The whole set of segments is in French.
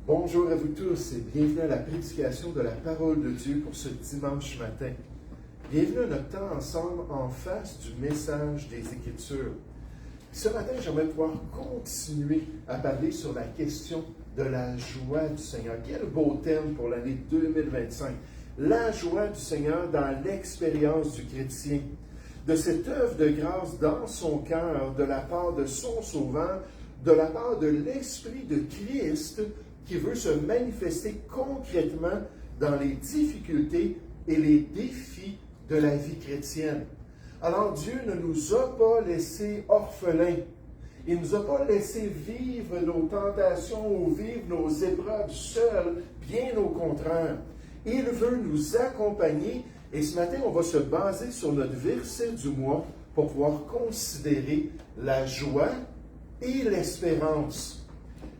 Bonjour à vous tous et bienvenue à la prédication de la parole de Dieu pour ce dimanche matin. Bienvenue à notre temps ensemble en face du message des Écritures. Ce matin, j'aimerais pouvoir continuer à parler sur la question de la joie du Seigneur. Quel beau thème pour l'année 2025. La joie du Seigneur dans l'expérience du chrétien. De cette œuvre de grâce dans son cœur, de la part de son Sauveur, de la part de l'Esprit de Christ, qui veut se manifester concrètement dans les difficultés et les défis de la vie chrétienne. Alors Dieu ne nous a pas laissés orphelins. Il ne nous a pas laissé vivre nos tentations ou vivre nos épreuves seuls, bien au contraire. Il veut nous accompagner et ce matin, on va se baser sur notre verset du mois pour pouvoir considérer la joie et l'espérance.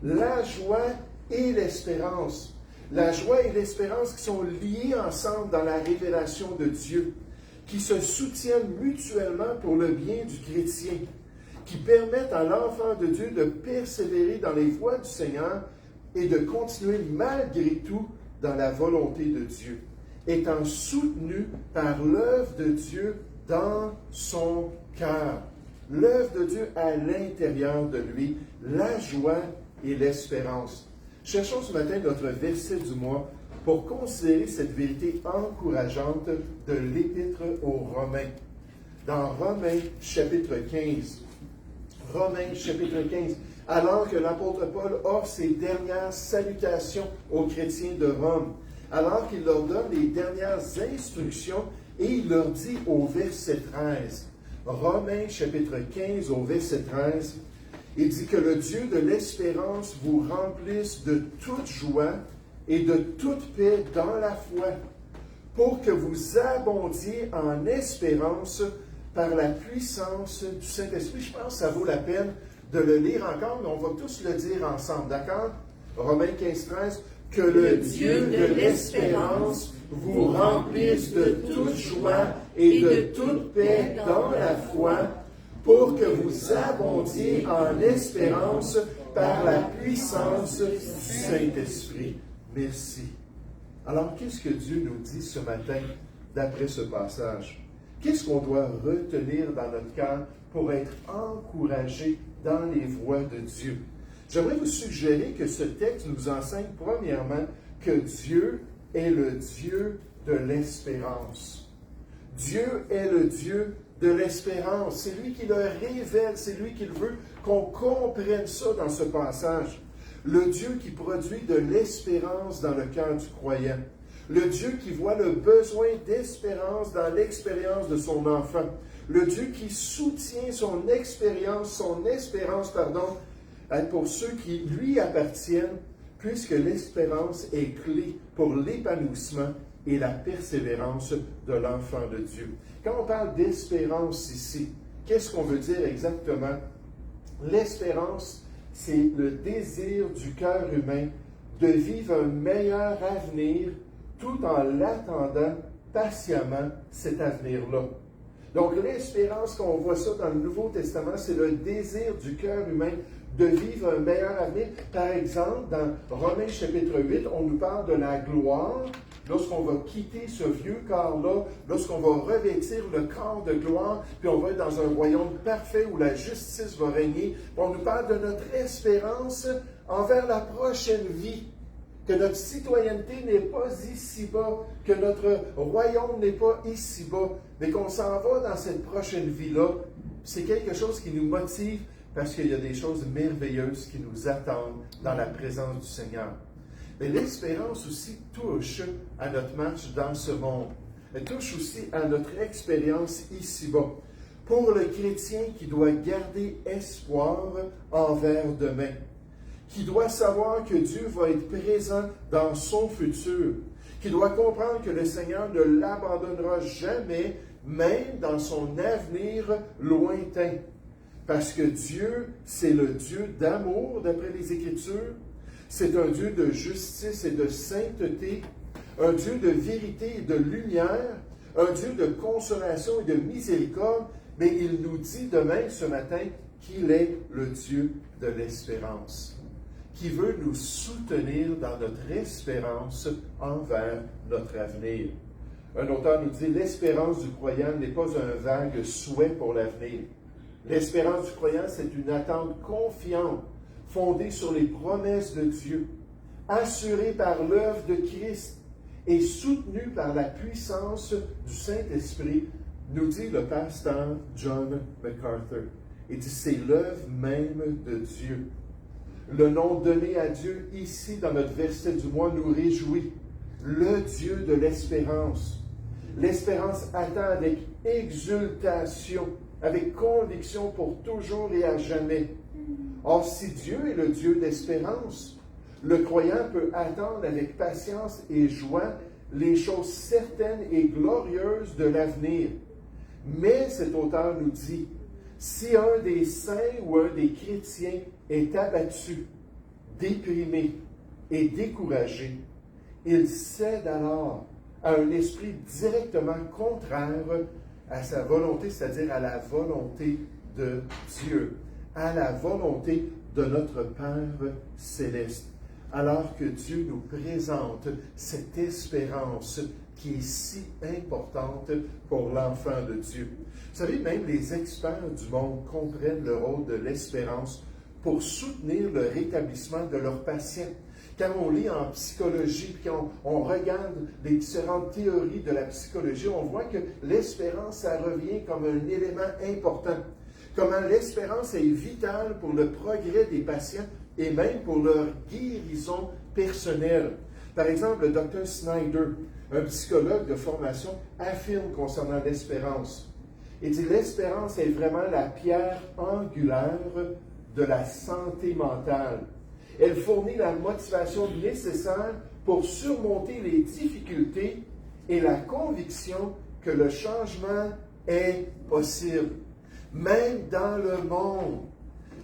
La joie et l'espérance. La joie et l'espérance qui sont liées ensemble dans la révélation de Dieu, qui se soutiennent mutuellement pour le bien du chrétien, qui permettent à l'enfant de Dieu de persévérer dans les voies du Seigneur et de continuer malgré tout dans la volonté de Dieu, étant soutenu par l'œuvre de Dieu dans son cœur. L'œuvre de Dieu à l'intérieur de lui, la joie et l'espérance. Cherchons ce matin notre verset du mois pour considérer cette vérité encourageante de l'Épître aux Romains. Dans Romains chapitre 15. Romains chapitre 15. Alors que l'apôtre Paul offre ses dernières salutations aux chrétiens de Rome, alors qu'il leur donne les dernières instructions et il leur dit au verset 13, Romains chapitre 15 au verset 13, il dit que le Dieu de l'espérance vous remplisse de toute joie et de toute paix dans la foi, pour que vous abondiez en espérance par la puissance du Saint-Esprit. Je pense que ça vaut la peine de le lire encore, mais on va tous le dire ensemble, d'accord? Romains 15, 13, que le Dieu de l'espérance vous remplisse de toute joie et de toute paix dans la foi, pour que vous abondiez en espérance par la puissance du Saint-Esprit. Merci. Alors, qu'est-ce que Dieu nous dit ce matin d'après ce passage? Qu'est-ce qu'on doit retenir dans notre cœur pour être encouragé dans les voies de Dieu? J'aimerais vous suggérer que ce texte nous enseigne premièrement que Dieu est le Dieu de l'espérance. Dieu est le Dieu de l'espérance. C'est lui qui le révèle, c'est lui qui veut qu'on comprenne ça dans ce passage. Le Dieu qui produit de l'espérance dans le cœur du croyant. Le Dieu qui voit le besoin d'espérance dans l'expérience de son enfant. Le Dieu qui soutient son espérance, pour ceux qui lui appartiennent, puisque l'espérance est clé pour l'épanouissement et la persévérance de l'enfant de Dieu. Quand on parle d'espérance ici, qu'est-ce qu'on veut dire exactement? L'espérance, c'est le désir du cœur humain de vivre un meilleur avenir tout en l'attendant patiemment cet avenir-là. Donc l'espérance, quand on voit ça dans le Nouveau Testament, c'est le désir du cœur humain de vivre un meilleur avenir. Par exemple, dans Romains chapitre 8, on nous parle de la gloire. Lorsqu'on va quitter ce vieux corps-là, lorsqu'on va revêtir le corps de gloire, puis on va être dans un royaume parfait où la justice va régner, on nous parle de notre espérance envers la prochaine vie, que notre citoyenneté n'est pas ici-bas, que notre royaume n'est pas ici-bas, mais qu'on s'en va dans cette prochaine vie-là. C'est quelque chose qui nous motive parce qu'il y a des choses merveilleuses qui nous attendent dans la présence du Seigneur. Mais l'espérance aussi touche à notre marche dans ce monde. Elle touche aussi à notre expérience ici-bas. Pour le chrétien qui doit garder espoir envers demain, qui doit savoir que Dieu va être présent dans son futur, qui doit comprendre que le Seigneur ne l'abandonnera jamais, même dans son avenir lointain. Parce que Dieu, c'est le Dieu d'amour, d'après les Écritures. C'est un Dieu de justice et de sainteté, un Dieu de vérité et de lumière, un Dieu de consolation et de miséricorde, mais il nous dit de même ce matin qu'il est le Dieu de l'espérance. qui veut nous soutenir dans notre espérance envers notre avenir. Un auteur nous dit, l'espérance du croyant n'est pas un vague souhait pour l'avenir. L'espérance du croyant, c'est une attente confiante, fondée sur les promesses de Dieu, assurée par l'œuvre de Christ et soutenue par la puissance du Saint-Esprit, nous dit le pasteur John MacArthur. Il dit, c'est l'œuvre même de Dieu. Le nom donné à Dieu ici dans notre verset du mois nous réjouit. Le Dieu de l'espérance. L'espérance attend avec exultation, avec conviction pour toujours et à jamais. Or, si Dieu est le Dieu d'espérance, le croyant peut attendre avec patience et joie les choses certaines et glorieuses de l'avenir. Mais cet auteur nous dit, si un des saints ou un des chrétiens est abattu, déprimé et découragé, il cède alors à un esprit directement contraire à sa volonté, c'est-à-dire à la volonté de Dieu, à la volonté de notre Père céleste. Alors que Dieu nous présente cette espérance qui est si importante pour l'enfant de Dieu. Vous savez, même les experts du monde comprennent le rôle de l'espérance pour soutenir le rétablissement de leurs patients. Quand on lit en psychologie, puis on regarde les différentes théories de la psychologie, on voit que l'espérance, ça revient comme un élément important. Comment l'espérance est vitale pour le progrès des patients et même pour leur guérison personnelle. Par exemple, le Dr. Snyder, un psychologue de formation, affirme concernant l'espérance. Il dit, l'espérance est vraiment la pierre angulaire de la santé mentale. Elle fournit la motivation nécessaire pour surmonter les difficultés et la conviction que le changement est possible. Même dans le monde,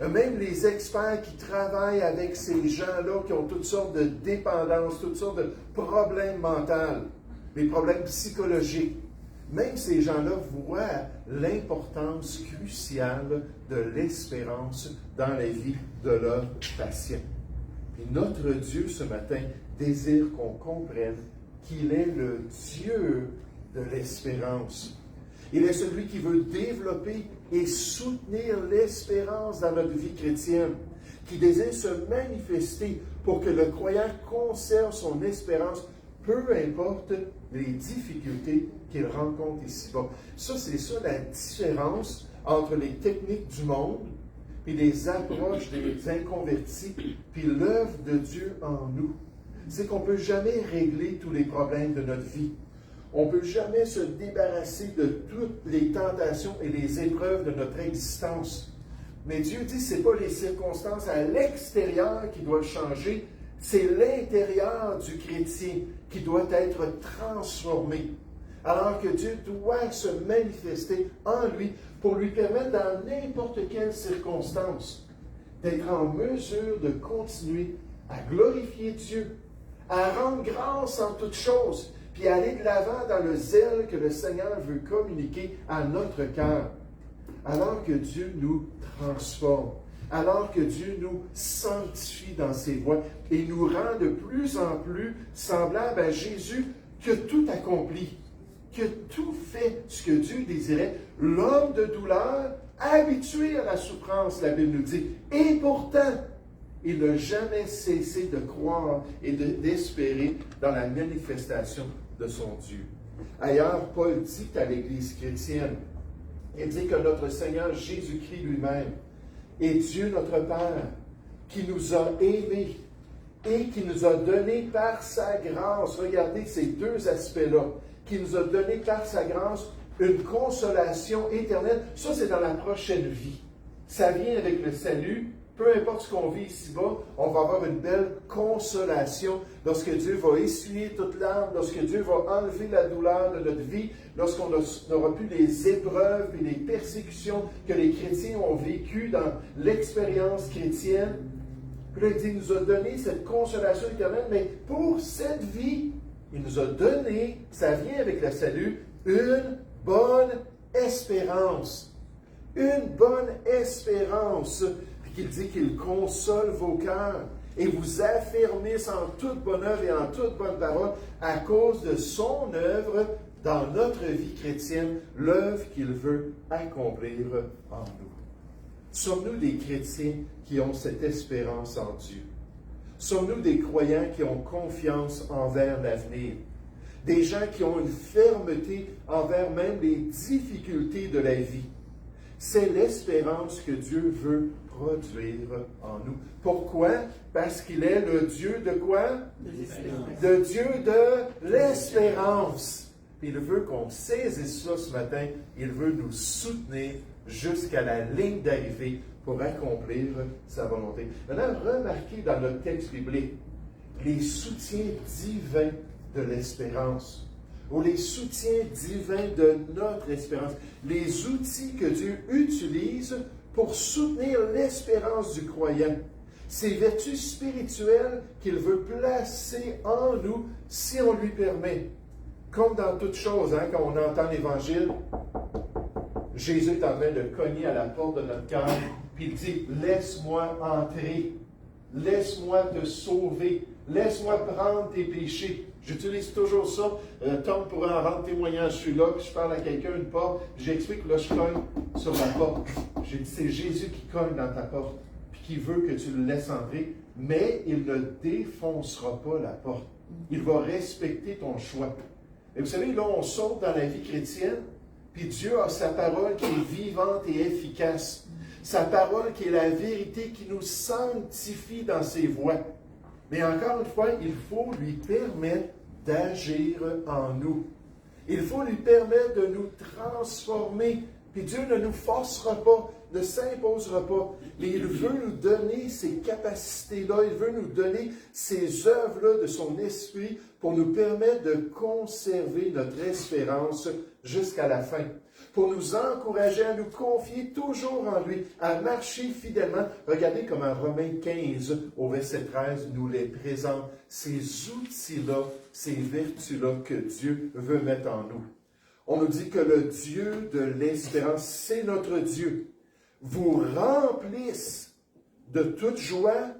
même les experts qui travaillent avec ces gens-là qui ont toutes sortes de dépendances, toutes sortes de problèmes mentaux, des problèmes psychologiques, même ces gens-là voient l'importance cruciale de l'espérance dans la vie de leurs patients. Et notre Dieu, ce matin, désire qu'on comprenne qu'il est le Dieu de l'espérance. Il est celui qui veut développer et soutenir l'espérance dans notre vie chrétienne, qui désire se manifester pour que le croyant conserve son espérance, peu importe les difficultés qu'il rencontre ici-bas. Ça, c'est ça la différence entre les techniques du monde puis les approches des inconvertis, puis l'œuvre de Dieu en nous. C'est qu'on ne peut jamais régler tous les problèmes de notre vie. On ne peut jamais se débarrasser de toutes les tentations et les épreuves de notre existence. Mais Dieu dit que ce n'est pas les circonstances à l'extérieur qui doivent changer, c'est l'intérieur du chrétien qui doit être transformé. Alors que Dieu doit se manifester en lui pour lui permettre dans n'importe quelle circonstance d'être en mesure de continuer à glorifier Dieu, à rendre grâce en toutes choses, puis aller de l'avant dans le zèle que le Seigneur veut communiquer à notre cœur. Alors que Dieu nous transforme, alors que Dieu nous sanctifie dans ses voies et nous rend de plus en plus semblables à Jésus qui a tout accompli, qui a tout fait ce que Dieu désirait, l'homme de douleur, habitué à la souffrance, la Bible nous dit, et pourtant, il n'a jamais cessé de croire et d'espérer dans la manifestation de son Dieu. Ailleurs, Paul dit à l'Église chrétienne, il dit que notre Seigneur Jésus-Christ lui-même est Dieu notre Père, qui nous a aimés et qui nous a donné par sa grâce, regardez ces deux aspects-là, qui nous a donné par sa grâce une consolation éternelle. Ça, c'est dans la prochaine vie. Ça vient avec le salut. Peu importe ce qu'on vit ici-bas, on va avoir une belle consolation lorsque Dieu va essuyer toute larme, lorsque Dieu va enlever la douleur de notre vie, lorsqu'on n'aura plus les épreuves et les persécutions que les chrétiens ont vécues dans l'expérience chrétienne. Puis là, il dit, il nous a donné cette consolation éternelle, mais pour cette vie, il nous a donné, ça vient avec le salut, une bonne espérance. Une bonne espérance. Puis qu'il dit qu'il console vos cœurs et vous affermisse en toute bonne œuvre et en toute bonne parole à cause de son œuvre dans notre vie chrétienne, l'œuvre qu'il veut accomplir en nous. Sommes-nous des chrétiens qui ont cette espérance en Dieu? Sommes-nous des croyants qui ont confiance envers l'avenir? Des gens qui ont une fermeté envers même les difficultés de la vie? C'est l'espérance que Dieu veut produire en nous. Pourquoi? Parce qu'il est le Dieu de quoi? Le Dieu de l'espérance. Il veut qu'on saisisse ça ce matin. Il veut nous soutenir jusqu'à la ligne d'arrivée pour accomplir sa volonté. Maintenant, remarquez dans notre texte biblique les soutiens divins de l'espérance, ou les soutiens divins de notre espérance, les outils que Dieu utilise pour soutenir l'espérance du croyant, ces vertus spirituelles qu'il veut placer en nous si on lui permet. Comme dans toute chose, quand on entend l'Évangile, Jésus est en train de cogner à la porte de notre cœur, puis il dit, « Laisse-moi entrer, laisse-moi te sauver, laisse-moi prendre tes péchés. » J'utilise toujours ça. Tom pourrait en rendre témoignage. Je suis là, puis je parle à quelqu'un, une porte, puis j'explique, là, je cogne sur la porte. J'ai dit, c'est Jésus qui cogne dans ta porte, puis qui veut que tu le laisses entrer, mais il ne défoncera pas la porte. Il va respecter ton choix. Et vous savez, là, on saute dans la vie chrétienne, puis Dieu a sa parole qui est vivante et efficace. Sa parole qui est la vérité, qui nous sanctifie dans ses voies. Mais encore une fois, il faut lui permettre d'agir en nous. Il faut lui permettre de nous transformer. Puis Dieu ne nous forcera pas, ne s'imposera pas, mais il veut nous donner ces capacités-là, il veut nous donner ces œuvres-là de son esprit pour nous permettre de conserver notre espérance jusqu'à la fin, pour nous encourager à nous confier toujours en lui, à marcher fidèlement. Regardez comment Romains 15, au verset 13, nous les présente, ces outils-là, ces vertus-là que Dieu veut mettre en nous. On nous dit que le Dieu de l'espérance, c'est notre Dieu, vous remplisse de toute joie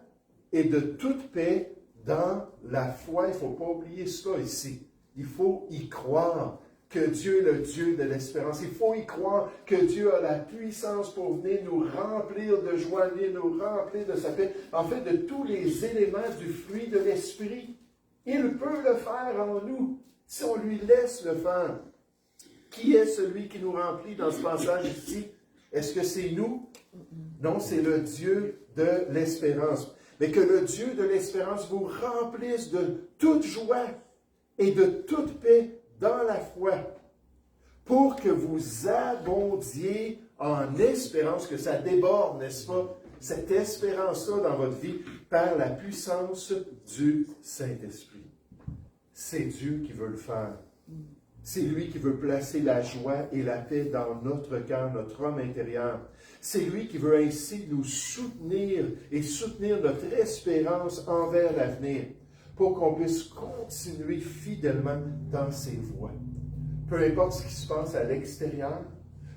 et de toute paix dans la foi. Il ne faut pas oublier cela ici. Il faut y croire que Dieu est le Dieu de l'espérance. Il faut y croire que Dieu a la puissance pour venir nous remplir de joie, venir nous remplir de sa paix, en fait de tous les éléments du fruit de l'esprit. Il peut le faire en nous, si on lui laisse le faire. Qui est celui qui nous remplit dans ce passage ici? Est-ce que c'est nous? Non, c'est le Dieu de l'espérance. Mais que le Dieu de l'espérance vous remplisse de toute joie et de toute paix dans la foi, pour que vous abondiez en espérance, que ça déborde, n'est-ce pas? Cette espérance-là dans votre vie par la puissance du Saint-Esprit. C'est Dieu qui veut le faire. C'est lui qui veut placer la joie et la paix dans notre cœur, notre homme intérieur. C'est lui qui veut ainsi nous soutenir et soutenir notre espérance envers l'avenir pour qu'on puisse continuer fidèlement dans ses voies. Peu importe ce qui se passe à l'extérieur,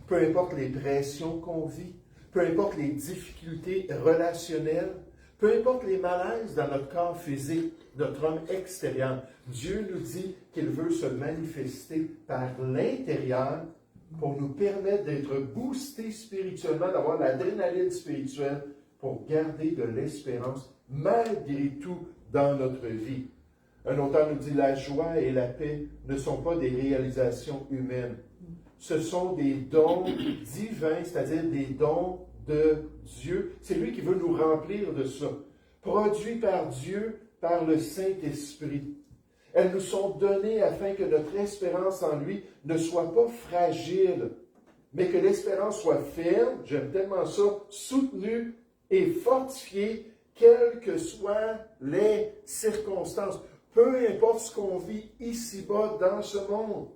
peu importe les pressions qu'on vit, peu importe les difficultés relationnelles, peu importe les malaises dans notre corps physique, notre homme extérieur, Dieu nous dit qu'il veut se manifester par l'intérieur pour nous permettre d'être boostés spirituellement, d'avoir l'adrénaline spirituelle pour garder de l'espérance malgré tout dans notre vie. Un auteur nous dit, la joie et la paix ne sont pas des réalisations humaines. Ce sont des dons divins, c'est-à-dire des dons de Dieu. C'est lui qui veut nous remplir de ça. Produits par Dieu, par le Saint-Esprit. Elles nous sont données afin que notre espérance en lui ne soit pas fragile, mais que l'espérance soit ferme, j'aime tellement ça, soutenue et fortifiée, quelles que soient les circonstances. Peu importe ce qu'on vit ici-bas dans ce monde.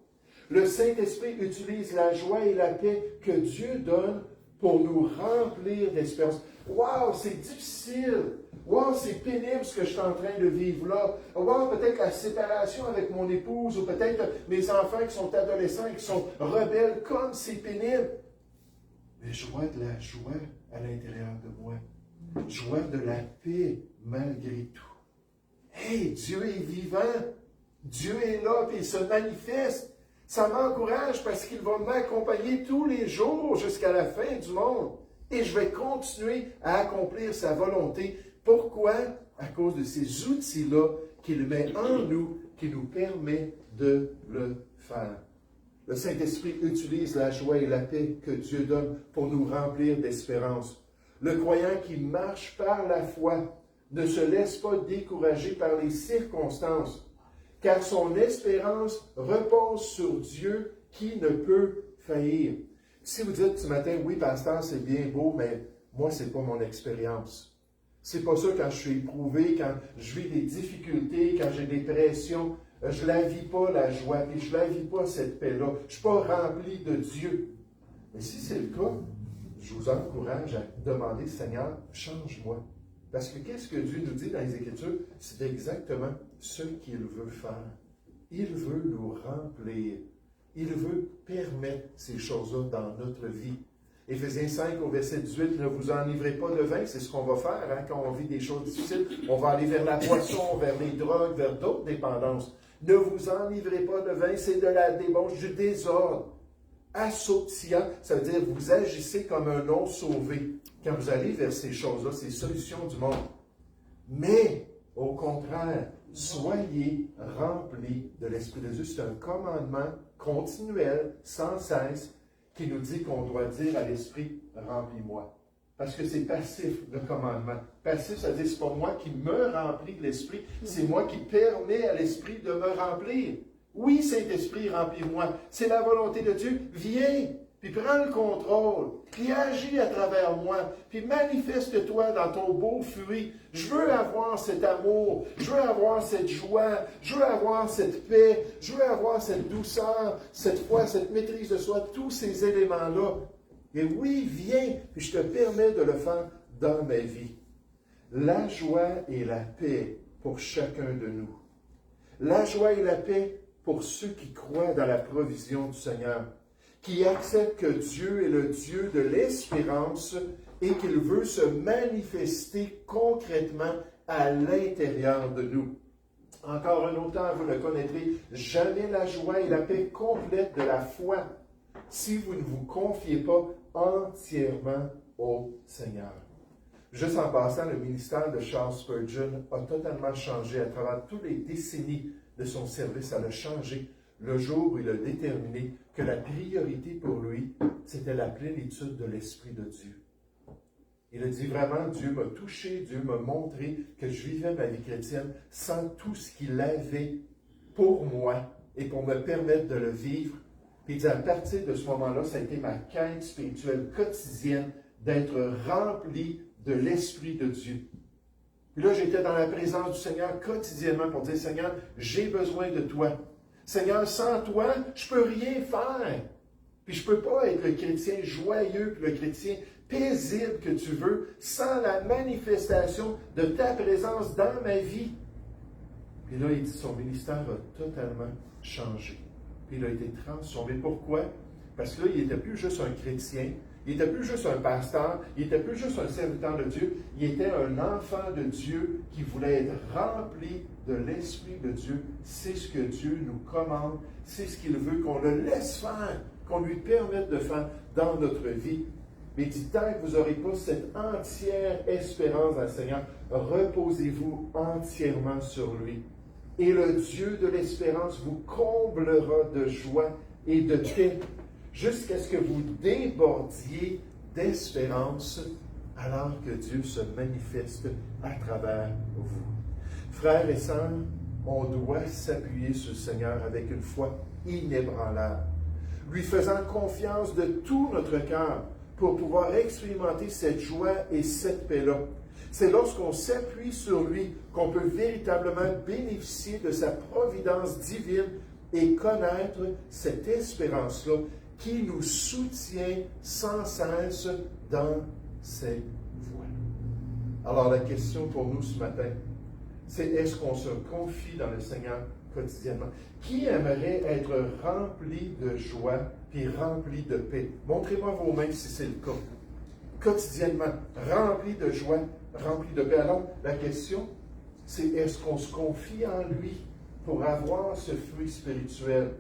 Le Saint-Esprit utilise la joie et la paix que Dieu donne pour nous remplir d'espérance. Wow, c'est difficile. Wow, c'est pénible ce que je suis en train de vivre là. Wow, peut-être la séparation avec mon épouse, ou peut-être mes enfants qui sont adolescents et qui sont rebelles, comme c'est pénible. Mais je vois de la joie à l'intérieur de moi. Je vois de la paix malgré tout. Hey, Dieu est vivant. Dieu est là, puis il se manifeste. Ça m'encourage parce qu'il va m'accompagner tous les jours jusqu'à la fin du monde. Et je vais continuer à accomplir sa volonté. Pourquoi? À cause de ces outils-là qu'il met en nous, qui nous permet de le faire. Le Saint-Esprit utilise la joie et la paix que Dieu donne pour nous remplir d'espérance. Le croyant qui marche par la foi ne se laisse pas décourager par les circonstances, car son espérance repose sur Dieu qui ne peut faillir. Si vous dites ce matin, oui, pasteur, c'est bien beau, mais moi, ce n'est pas mon expérience. C'est pas ça quand je suis éprouvé, quand je vis des difficultés, quand j'ai des pressions. Je ne la vis pas, la joie, et je ne la vis pas, cette paix-là. Je ne suis pas rempli de Dieu. Mais si c'est le cas, je vous encourage à demander, Seigneur, change-moi. Parce que qu'est-ce que Dieu nous dit dans les Écritures? C'est exactement ce qu'il veut faire. Il veut nous remplir. Il veut permettre ces choses-là dans notre vie. Éphésiens 5 au verset 18, ne vous enivrez pas de vin, c'est ce qu'on va faire quand on vit des choses difficiles. On va aller vers la boisson, vers les drogues, vers d'autres dépendances. Ne vous enivrez pas de vin, c'est de la débauche, du désordre. Assoupiant, ça veut dire vous agissez comme un non-sauvé quand vous allez vers ces choses-là, ces solutions du monde. Mais, au contraire, soyez remplis de l'Esprit de Dieu. C'est un commandement continuel, sans cesse, qui nous dit qu'on doit dire à l'Esprit, remplis-moi. Parce que c'est passif, le commandement. Passif, ça veut dire, c'est pas moi qui me remplis de l'Esprit, c'est moi qui permets à l'Esprit de me remplir. Oui, Saint-Esprit, remplis-moi. C'est la volonté de Dieu. Viens, puis prends le contrôle, puis agis à travers moi, puis manifeste-toi dans ton beau fruit. Je veux avoir cet amour, je veux avoir cette joie, je veux avoir cette paix, je veux avoir cette douceur, cette foi, cette maîtrise de soi, tous ces éléments-là. Et oui, viens, puis je te permets de le faire dans ma vie. La joie et la paix pour chacun de nous. La joie et la paix pour ceux qui croient dans la provision du Seigneur, qui acceptent que Dieu est le Dieu de l'espérance et qu'il veut se manifester concrètement à l'intérieur de nous. Encore un autre temps, vous ne connaîtrez jamais la joie et la paix complète de la foi si vous ne vous confiez pas entièrement au Seigneur. Juste en passant, le ministère de Charles Spurgeon a totalement changé à travers toutes les décennies de son service. Ça l'a changé le jour où il a déterminé que la priorité pour lui, c'était la plénitude de l'Esprit de Dieu. Il a dit vraiment, Dieu m'a touché, Dieu m'a montré que je vivais ma vie chrétienne sans tout ce qu'il avait pour moi et pour me permettre de le vivre. Puis il dit, à partir de ce moment-là, ça a été ma quête spirituelle quotidienne d'être rempli de l'Esprit de Dieu. Puis là, j'étais dans la présence du Seigneur quotidiennement pour dire, Seigneur, j'ai besoin de toi. Seigneur, sans toi, je ne peux rien faire. Puis je ne peux pas être le chrétien joyeux, puis le chrétien paisible que tu veux, sans la manifestation de ta présence dans ma vie. Puis là, il dit, son ministère a totalement changé. Puis il a été transformé. Pourquoi? Parce que là, il n'était plus juste un chrétien, il n'était plus juste un pasteur, il n'était plus juste un serviteur de Dieu, il était un enfant de Dieu qui voulait être rempli de l'Esprit de Dieu. C'est ce que Dieu nous commande, c'est ce qu'il veut qu'on le laisse faire, qu'on lui permette de faire dans notre vie. Mais il dit, tant que vous n'aurez pas cette entière espérance dans le Seigneur, reposez-vous entièrement sur lui. Et le Dieu de l'espérance vous comblera de joie et de paix, jusqu'à ce que vous débordiez d'espérance, alors que Dieu se manifeste à travers vous. Frères et sœurs, on doit s'appuyer sur le Seigneur avec une foi inébranlable, lui faisant confiance de tout notre cœur pour pouvoir expérimenter cette joie et cette paix-là. C'est lorsqu'on s'appuie sur lui qu'on peut véritablement bénéficier de sa providence divine et connaître cette espérance-là qui nous soutient sans cesse dans ses voies. Alors la question pour nous ce matin, c'est est-ce qu'on se confie dans le Seigneur quotidiennement? Qui aimerait être rempli de joie puis rempli de paix? Montrez-moi vos mains si c'est le cas. Quotidiennement, rempli de joie, rempli de paix. Alors, la question, c'est est-ce qu'on se confie en lui pour avoir ce fruit spirituel?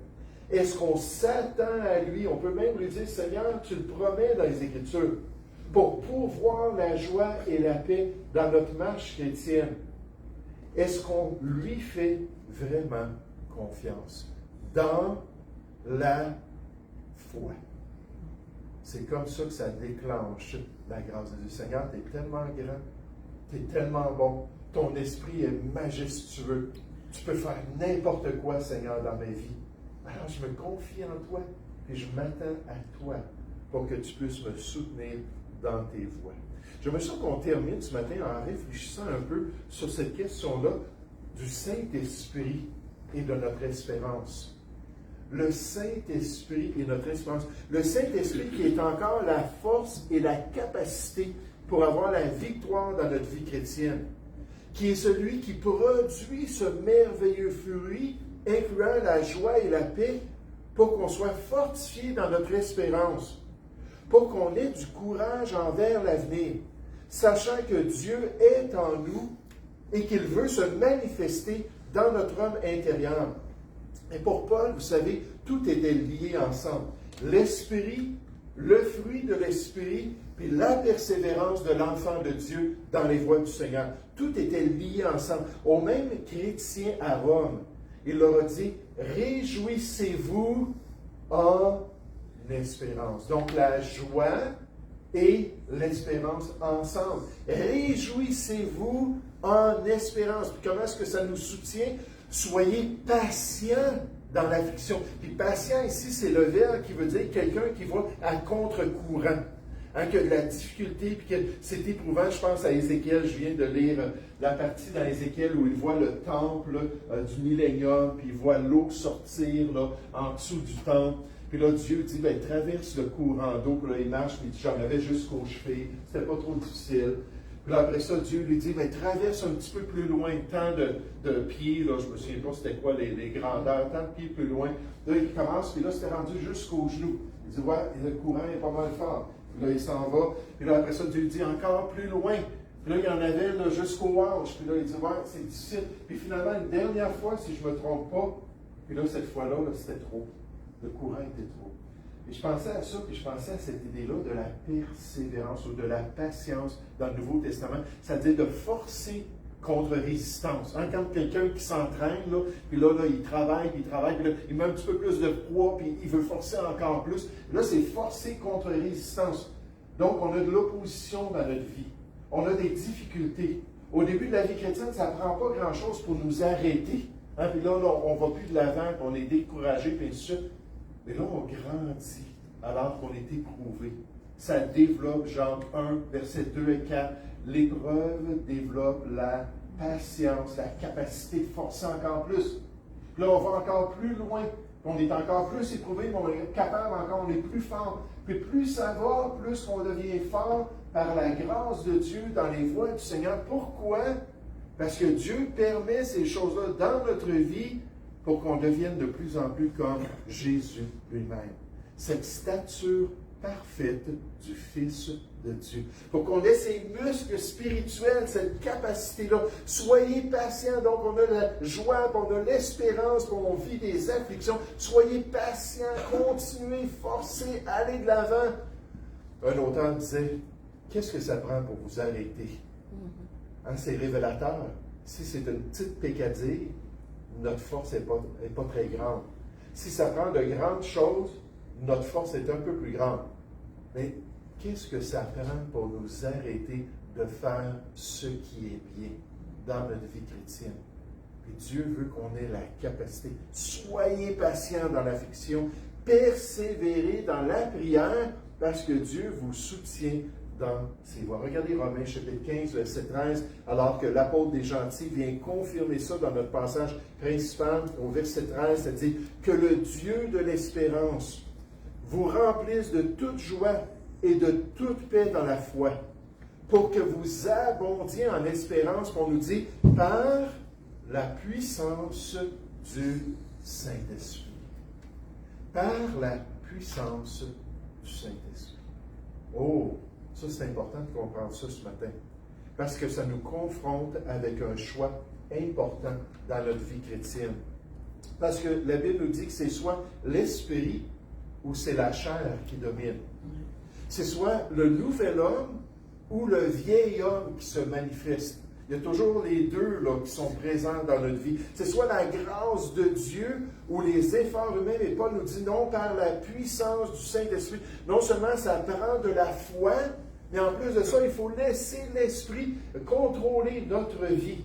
Est-ce qu'on s'attend à lui? On peut même lui dire, Seigneur, tu le promets dans les Écritures, pour pourvoir la joie et la paix dans notre marche chrétienne. Est-ce qu'on lui fait vraiment confiance dans la foi? C'est comme ça que ça déclenche la grâce de Dieu. Seigneur, tu es tellement grand, tu es tellement bon, ton esprit est majestueux. Tu peux faire n'importe quoi, Seigneur, dans ma vie. Alors je me confie en toi et je m'attends à toi pour que tu puisses me soutenir dans tes voies. J'aimerais ça qu'on termine ce matin en réfléchissant un peu sur cette question-là du Saint-Esprit et de notre espérance. Le Saint-Esprit et notre espérance. Le Saint-Esprit qui est encore la force et la capacité pour avoir la victoire dans notre vie chrétienne. Qui est celui qui produit ce merveilleux fruit, incluant la joie et la paix, pour qu'on soit fortifié dans notre espérance, pour qu'on ait du courage envers l'avenir, sachant que Dieu est en nous et qu'il veut se manifester dans notre homme intérieur. Et pour Paul, vous savez, tout était lié ensemble. L'esprit, le fruit de l'esprit, puis la persévérance de l'enfant de Dieu dans les voies du Seigneur. Tout était lié ensemble. Aux mêmes chrétiens à Rome, il leur a dit, réjouissez-vous en espérance. Donc la joie et l'espérance ensemble. Réjouissez-vous en espérance. Puis comment est-ce que ça nous soutient? Soyez patients dans l'affliction. Puis patient ici, c'est le verbe qui veut dire quelqu'un qui va à contre-courant. Hein, que de la difficulté, puis que c'est éprouvant. Je pense à Ézéchiel, je viens de lire la partie dans Ézéchiel où il voit le temple du millénium, puis il voit l'eau sortir là, en dessous du temple. Puis là, Dieu dit, ben, traverse le courant d'eau, puis là, il marche, puis j'en avais jusqu'aux chevilles, c'était pas trop difficile. Puis là, après ça, Dieu lui dit, ben, traverse un petit peu plus loin, tant de pieds, là, je me souviens pas c'était quoi les grandeurs, tant de pieds plus loin. Là, il commence, puis là, c'était rendu jusqu'aux genoux. Il dit, ouais, le courant est pas mal fort. Puis là, il s'en va. Puis là, après ça, Dieu lui dit encore plus loin. Puis là, il y en avait là, jusqu'aux hanches. Puis là, il dit, ouais, c'est difficile. Puis finalement, une dernière fois, si je ne me trompe pas, puis là, cette fois-là, là, c'était trop. Le courant était trop. Et je pensais à ça, puis je pensais à cette idée-là de la persévérance ou de la patience dans le Nouveau Testament. C'est-à-dire de forcer contre résistance. Hein, quand quelqu'un qui s'entraîne, là, puis là, il travaille, puis là, il met un petit peu plus de poids, puis il veut forcer encore plus. Là, c'est forcer contre résistance. Donc, on a de l'opposition dans notre vie. On a des difficultés. Au début de la vie chrétienne, ça ne prend pas grand-chose pour nous arrêter. Hein, puis là, on ne va plus de l'avant, puis on est découragé, puis ainsi de suite. Mais là, on grandit alors qu'on est éprouvé. Ça développe, Jean 1, versets 2 et 4. L'épreuve développe la patience, la capacité de forcer encore plus. Puis là, on va encore plus loin. On est encore plus éprouvé, mais on est capable encore, on est plus fort. Puis plus ça va, plus on devient fort par la grâce de Dieu dans les voies du Seigneur. Pourquoi? Parce que Dieu permet ces choses-là dans notre vie pour qu'on devienne de plus en plus comme Jésus lui-même. Cette stature parfaite du Fils de Dieu. Pour qu'on ait ces muscles spirituels, cette capacité-là. Soyez patients, donc on a la joie, on a l'espérance, on vit des afflictions. Soyez patients, continuez, forcez, allez de l'avant. Un auteur disait, qu'est-ce que ça prend pour vous arrêter? Hein, c'est révélateur. Si c'est une petite pécadille, notre force n'est pas très grande. Si ça prend de grandes choses, notre force est un peu plus grande. Mais qu'est-ce que ça prend pour nous arrêter de faire ce qui est bien dans notre vie chrétienne? Puis Dieu veut qu'on ait la capacité. Soyez patients dans l'affliction, persévérez dans la prière, parce que Dieu vous soutient dans ses voies. Regardez Romains chapitre 15, verset 13, alors que l'apôtre des gentils vient confirmer ça dans notre passage principal, au verset 13, ça dit que le Dieu de l'espérance vous remplisse de toute joie et de toute paix dans la foi, pour que vous abondiez en espérance, qu'on nous dit, par la puissance du Saint-Esprit. Par la puissance du Saint-Esprit. Oh! Ça, c'est important de comprendre ça ce matin. parce que ça nous confronte avec un choix important dans notre vie chrétienne. Parce que la Bible nous dit que c'est soit l'esprit ou c'est la chair qui domine. C'est soit le nouvel homme ou le vieil homme qui se manifeste. Il y a toujours les deux là, qui sont présents dans notre vie. C'est soit la grâce de Dieu ou les efforts humains. Et Paul nous dit non, par la puissance du Saint-Esprit. Non seulement ça prend de la foi, mais en plus de ça, il faut laisser l'Esprit contrôler notre vie.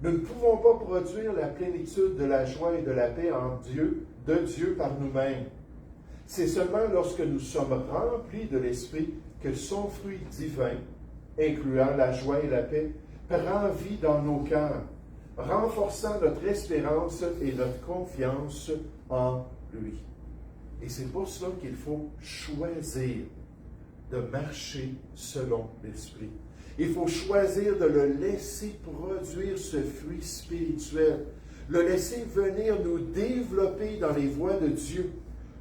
Nous ne pouvons pas produire la plénitude de la joie et de la paix de Dieu par nous-mêmes. C'est seulement lorsque nous sommes remplis de l'Esprit que son fruit divin, incluant la joie et la paix, prend vie dans nos cœurs, renforçant notre espérance et notre confiance en lui. Et c'est pour cela qu'il faut choisir de marcher selon l'Esprit. Il faut choisir de le laisser produire ce fruit spirituel, le laisser venir nous développer dans les voies de Dieu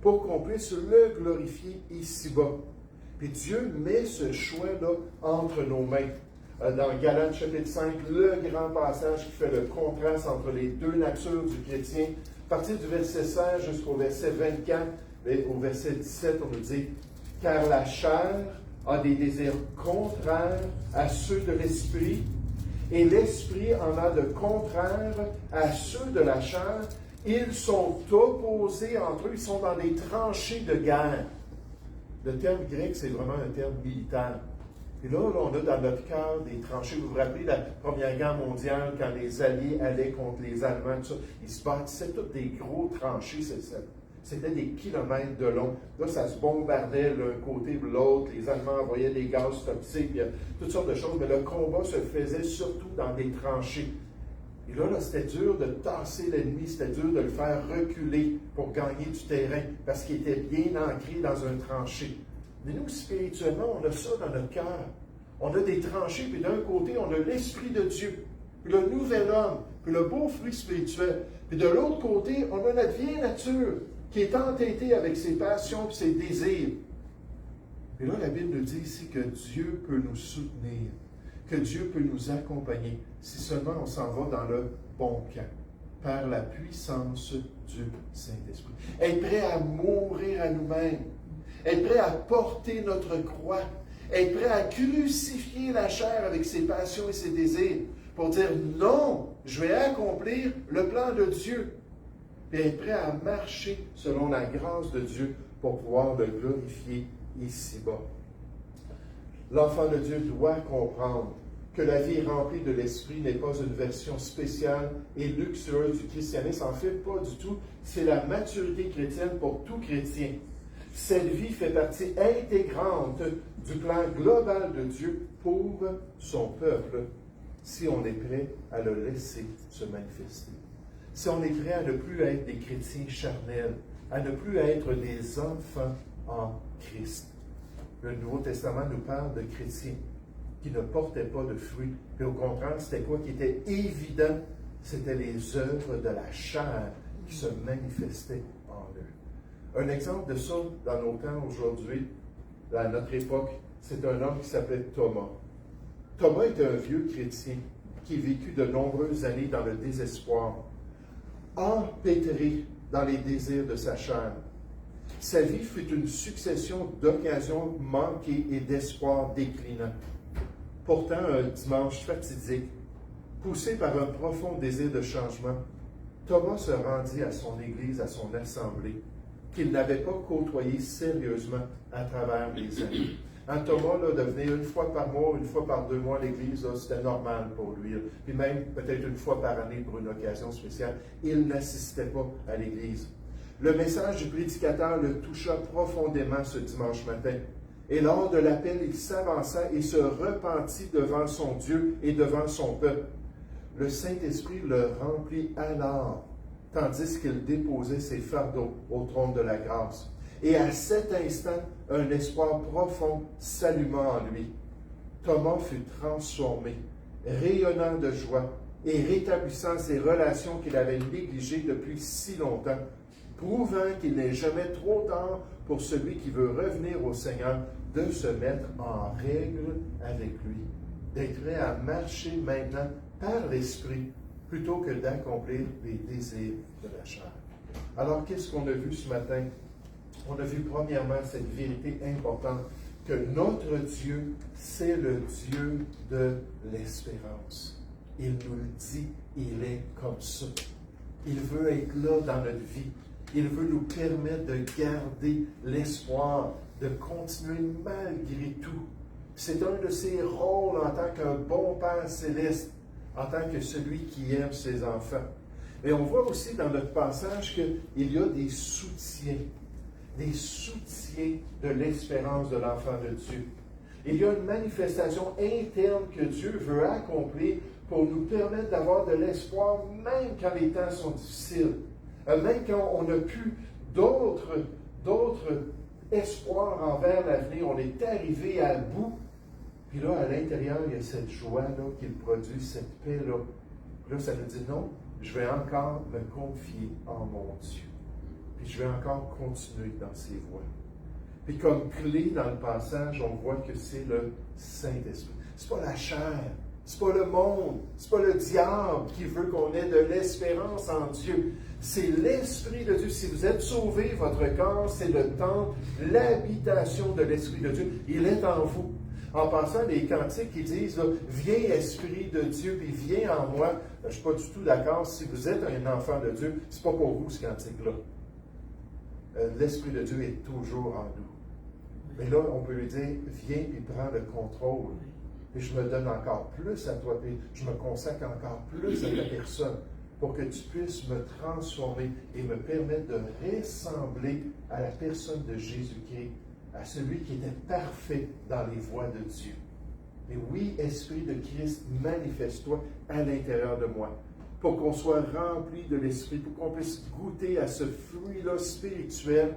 pour qu'on puisse le glorifier ici-bas. Puis Dieu met ce choix-là entre nos mains. Dans Galates chapitre 5, le grand passage qui fait le contraste entre les deux natures du chrétien, à partir du verset 16 jusqu'au verset 24, et au verset 17, on nous dit « Car la chair a des désirs contraires à ceux de l'esprit, et l'esprit en a de contraires à ceux de la chair. Ils sont opposés entre eux, ils sont dans des tranchées de guerre. » Le terme grec, c'est vraiment un terme militaire. Et là, on a dans notre cœur des tranchées. Vous vous rappelez la Première Guerre mondiale, quand les Alliés allaient contre les Allemands, tout ça, ils se bâtissaient tous des gros tranchées, c'était des kilomètres de long. Là, ça se bombardait l'un côté ou l'autre, les Allemands envoyaient des gaz toxiques, puis toutes sortes de choses, mais le combat se faisait surtout dans des tranchées. Et là, c'était dur de tasser l'ennemi, c'était dur de le faire reculer pour gagner du terrain, parce qu'il était bien ancré dans un tranché. Mais nous, spirituellement, on a ça dans notre cœur. On a des tranchées, puis d'un côté, on a l'Esprit de Dieu, puis le nouvel homme, puis le beau fruit spirituel. Puis de l'autre côté, on a notre vieille nature, qui est entêtée avec ses passions et ses désirs. Et là, la Bible nous dit ici que Dieu peut nous soutenir, que Dieu peut nous accompagner, si seulement on s'en va dans le bon camp, par la puissance du Saint-Esprit. Être prêt à mourir à nous-mêmes, être prêt à porter notre croix, être prêt à crucifier la chair avec ses passions et ses désirs, pour dire non, je vais accomplir le plan de Dieu, et être prêt à marcher selon la grâce de Dieu pour pouvoir le glorifier ici-bas. L'enfant de Dieu doit comprendre que la vie remplie de l'Esprit n'est pas une version spéciale et luxueuse du christianisme. En fait, pas du tout. C'est la maturité chrétienne pour tout chrétien. Cette vie fait partie intégrante du plan global de Dieu pour son peuple, si on est prêt à le laisser se manifester. Si on est prêt à ne plus être des chrétiens charnels, à ne plus être des enfants en Christ. Le Nouveau Testament nous parle de chrétiens qui ne portaient pas de fruits. Et au contraire, c'était quoi qui était évident? C'était les œuvres de la chair qui se manifestaient en eux. Un exemple de ça dans nos temps aujourd'hui, à notre époque, c'est un homme qui s'appelait Thomas. Thomas était un vieux chrétien qui a vécu de nombreuses années dans le désespoir, empêtré dans les désirs de sa chair. Sa vie fut une succession d'occasions manquées et d'espoirs déclinants. Pourtant, un dimanche fatidique, poussé par un profond désir de changement, Thomas se rendit à son église, à son assemblée, qu'il n'avait pas côtoyé sérieusement à travers les années. Thomas, de venir une fois par mois, une fois par 2 mois à l'église, c'était normal pour lui. Puis même peut-être une fois par année pour une occasion spéciale, il n'assistait pas à l'église. Le message du prédicateur le toucha profondément ce dimanche matin. Et lors de l'appel, il s'avança et se repentit devant son Dieu et devant son peuple. Le Saint-Esprit le remplit alors, tandis qu'il déposait ses fardeaux au trône de la grâce. Et à cet instant, un espoir profond s'alluma en lui. Thomas fut transformé, rayonnant de joie et rétablissant ses relations qu'il avait négligées depuis si longtemps, prouvant qu'il n'est jamais trop tard pour celui qui veut revenir au Seigneur de se mettre en règle avec lui. d'être prêt à marcher maintenant par l'Esprit plutôt que d'accomplir les désirs de la chair. Alors, qu'est-ce qu'on a vu ce matin? On a vu premièrement cette vérité importante que notre Dieu, c'est le Dieu de l'espérance. Il nous le dit, il est comme ça. Il veut être là dans notre vie. Il veut nous permettre de garder l'espoir, de continuer malgré tout. C'est un de ses rôles en tant qu'un bon Père céleste, en tant que celui qui aime ses enfants. Mais on voit aussi dans notre passage qu'il y a des soutiens de l'espérance de l'enfant de Dieu. Il y a une manifestation interne que Dieu veut accomplir pour nous permettre d'avoir de l'espoir, même quand les temps sont difficiles, même quand on n'a plus d'autres espoirs envers l'avenir. On est arrivé à bout. Puis là, à l'intérieur, il y a cette joie-là qu'il produit, cette paix-là. Là, ça nous dit non, je vais encore me confier en mon Dieu. Puis je vais encore continuer dans ses voies. Puis comme clé dans le passage, on voit que c'est le Saint-Esprit. C'est pas la chair, c'est pas le monde, c'est pas le diable qui veut qu'on ait de l'espérance en Dieu. C'est l'Esprit de Dieu. Si vous êtes sauvés, votre corps, c'est le temple, l'habitation de l'Esprit de Dieu. Il est en vous. En passant, les cantiques qui disent là, « Viens, Esprit de Dieu, puis viens en moi », je ne suis pas du tout d'accord. Si vous êtes un enfant de Dieu, ce n'est pas pour vous, ce cantique-là. L'Esprit de Dieu est toujours en nous. Mais là, on peut lui dire « Viens, puis prends le contrôle. Puis je me donne encore plus à toi, puis je me consacre encore plus à ta personne pour que tu puisses me transformer et me permettre de ressembler à la personne de Jésus-Christ, à celui qui était parfait dans les voies de Dieu. Mais oui, Esprit de Christ, manifeste-toi à l'intérieur de moi, pour qu'on soit rempli de l'Esprit, pour qu'on puisse goûter à ce fruit-là spirituel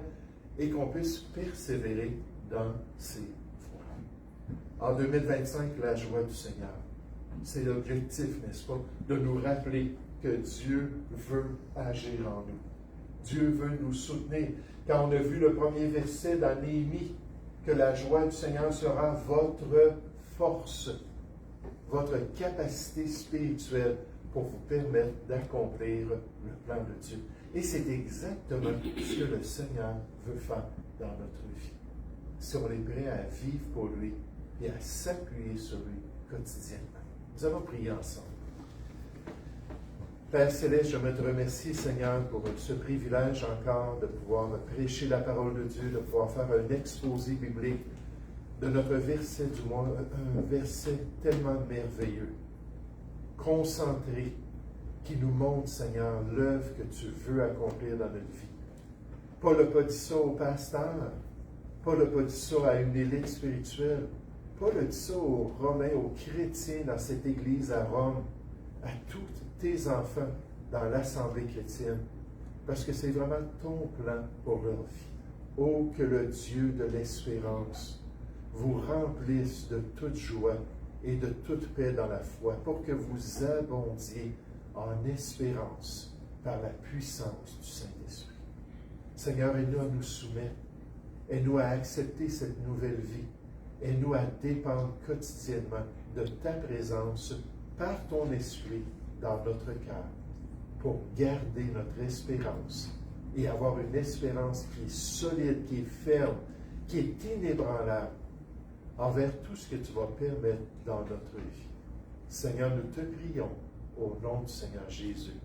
et qu'on puisse persévérer dans ses voies. En 2025, la joie du Seigneur, c'est l'objectif, n'est-ce pas, de nous rappeler que Dieu veut agir en nous. Dieu veut nous soutenir. Quand on a vu le premier verset dans Néhémie, que la joie du Seigneur sera votre force, votre capacité spirituelle pour vous permettre d'accomplir le plan de Dieu. Et c'est exactement ce que le Seigneur veut faire dans notre vie. Si on est prêt à vivre pour lui et à s'appuyer sur lui quotidiennement. Nous allons prier ensemble. Père Céleste, je me te remercie, Seigneur, pour ce privilège encore de pouvoir prêcher la parole de Dieu, de pouvoir faire un exposé biblique de notre verset du mois, un verset tellement merveilleux, concentré, qui nous montre, Seigneur, l'œuvre que tu veux accomplir dans notre vie. Paul n'a pas dit ça au pasteur, Paul n'a pas dit ça à une élite spirituelle, Paul a dit ça aux Romains, aux chrétiens dans cette église à Rome, à tous tes enfants dans l'assemblée chrétienne, parce que c'est vraiment ton plan pour leur vie. Oh, que le Dieu de l'espérance vous remplisse de toute joie et de toute paix dans la foi, pour que vous abondiez en espérance par la puissance du Saint-Esprit. Seigneur, aide-nous à nous soumettre, aide-nous à accepter cette nouvelle vie, aide-nous à dépendre quotidiennement de ta présence par ton esprit dans notre cœur, pour garder notre espérance et avoir une espérance qui est solide, qui est ferme, qui est inébranlable envers tout ce que tu vas permettre dans notre vie. Seigneur, nous te prions au nom du Seigneur Jésus.